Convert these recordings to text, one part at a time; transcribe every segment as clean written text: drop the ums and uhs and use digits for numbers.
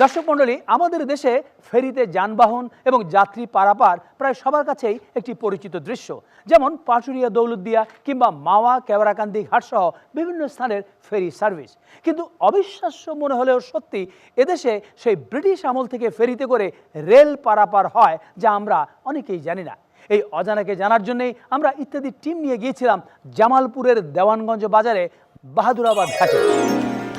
দর্শক মণ্ডলী, আমাদের দেশে ফেরিতে যানবাহন এবং যাত্রী পারাপার প্রায় সবার কাছেই একটি পরিচিত দৃশ্য। যেমন পাটুরিয়া দৌলতদিয়া কিংবা মাওয়া কেওড়াকান্দি ঘাটসহ বিভিন্ন স্থানের ফেরি সার্ভিস। কিন্তু অবিশ্বাস্য মনে হলেও সত্যি, এদেশে সেই ব্রিটিশ আমল থেকে ফেরিতে করে রেল পারাপার হয়, যা আমরা অনেকেই জানি না। এই অজানাকে জানার জন্যই আমরা ইত্যাদি টিম নিয়ে গিয়েছিলাম জামালপুরের দেওয়ানগঞ্জ বাজারে বাহাদুরাবাদ ঘাটে।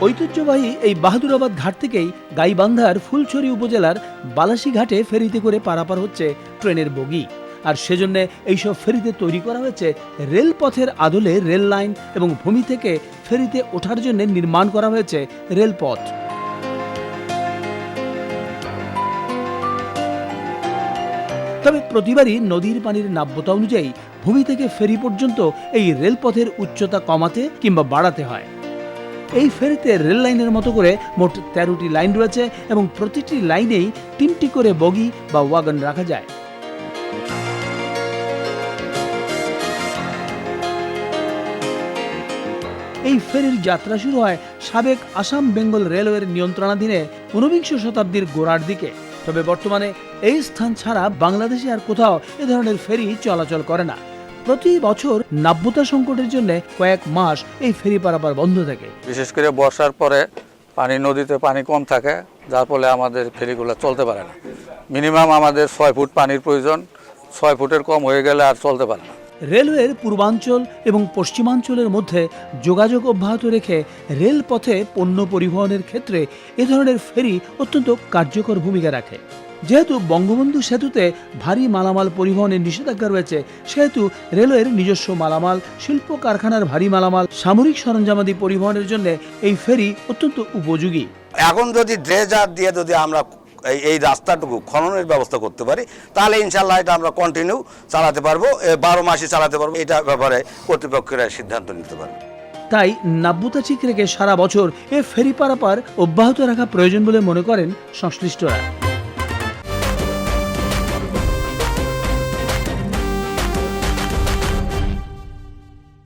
ঐতিহ্যবাহী এই বাহাদুরাবাদ ঘাট থেকেই গাইবান্ধার ফুলছড়ি উপজেলার বালাসী ঘাটে ফেরিতে করে পারাপার হচ্ছে ট্রেনের বগি। আর সেজন্য এইসব ফেরিতে তৈরি করা হয়েছে রেলপথের আদলে রেল লাইন, এবং ভূমি থেকে ফেরিতে ওঠার জন্য নির্মাণ করা হয়েছে রেলপথ। তবে প্রতিবারই নদীর পানির নাব্যতা অনুযায়ী ভূমি থেকে ফেরি পর্যন্ত এই রেলপথের উচ্চতা কমাতে কিংবা বাড়াতে হয়। এই ফেরিতে রেল লাইনের মতো করে মোট 13টি লাইন রয়েছে, এবং প্রতিটি লাইনেই 3টি করে বগি বা ওয়াগন রাখা যায়। এই ফেরির যাত্রা শুরু হয় সাবেক আসাম বেঙ্গল রেলওয়ের নিয়ন্ত্রণাধীনে 19বিংশ শতাব্দীর গোড়ার দিকে। তবে বর্তমানে এই স্থান ছাড়া বাংলাদেশে আর কোথাও এ ধরনের ফেরি চলাচল করে না। প্রতি বছর নাব্যতা সংকটের জন্য কয়েক মাস এই ফেরি পারাপার বন্ধ থাকে। বিশেষ করে বর্ষার পরে নদীতে পানি কম থাকে, যার ফলে আমাদের ফেরিগুলো চলতে পারে না। মিনিমাম আমাদের 6 ফুট পানির প্রয়োজন, 6 ফুটের কম হয়ে গেলে আর চলতে পারে না। রেলওয়ের পূর্বাঞ্চল এবং পশ্চিমাঞ্চলের মধ্যে যোগাযোগ অব্যাহত রেখে রেলপথে পণ্য পরিবহনের ক্ষেত্রে এ ধরনের ফেরি অত্যন্ত কার্যকর ভূমিকা রাখে। যেহেতু বঙ্গবন্ধু সেতুতে ভারী মালামাল পরিবহনের নিষেধাজ্ঞা রয়েছে, সেহেতু রেলওয়ের নিজস্ব মালামাল, শিল্প কারখানার ভারী মালামাল, সামরিক সরঞ্জামাদি পরিবহনের জন্য এই ফেরি অত্যন্ত উপযোগী। এখন যদি ড্রেজার দিয়ে যদি আমরা এই রাস্তাটুকু খননের ব্যবস্থা করতে পারি, তাহলে ইনশাল্লাহ এটা আমরা কন্টিনিউ চালাতে পারবো, 12 মাসই চালাতে পারবো। এটা ব্যাপারে কর্তৃপক্ষেরা সিদ্ধান্ত নিতে পারবে। তাই নাব্যতা ঠিক রেখে সারা বছর এ ফেরি পারাপার অব্যাহত রাখা প্রয়োজন বলে মনে করেন সংশ্লিষ্টরা।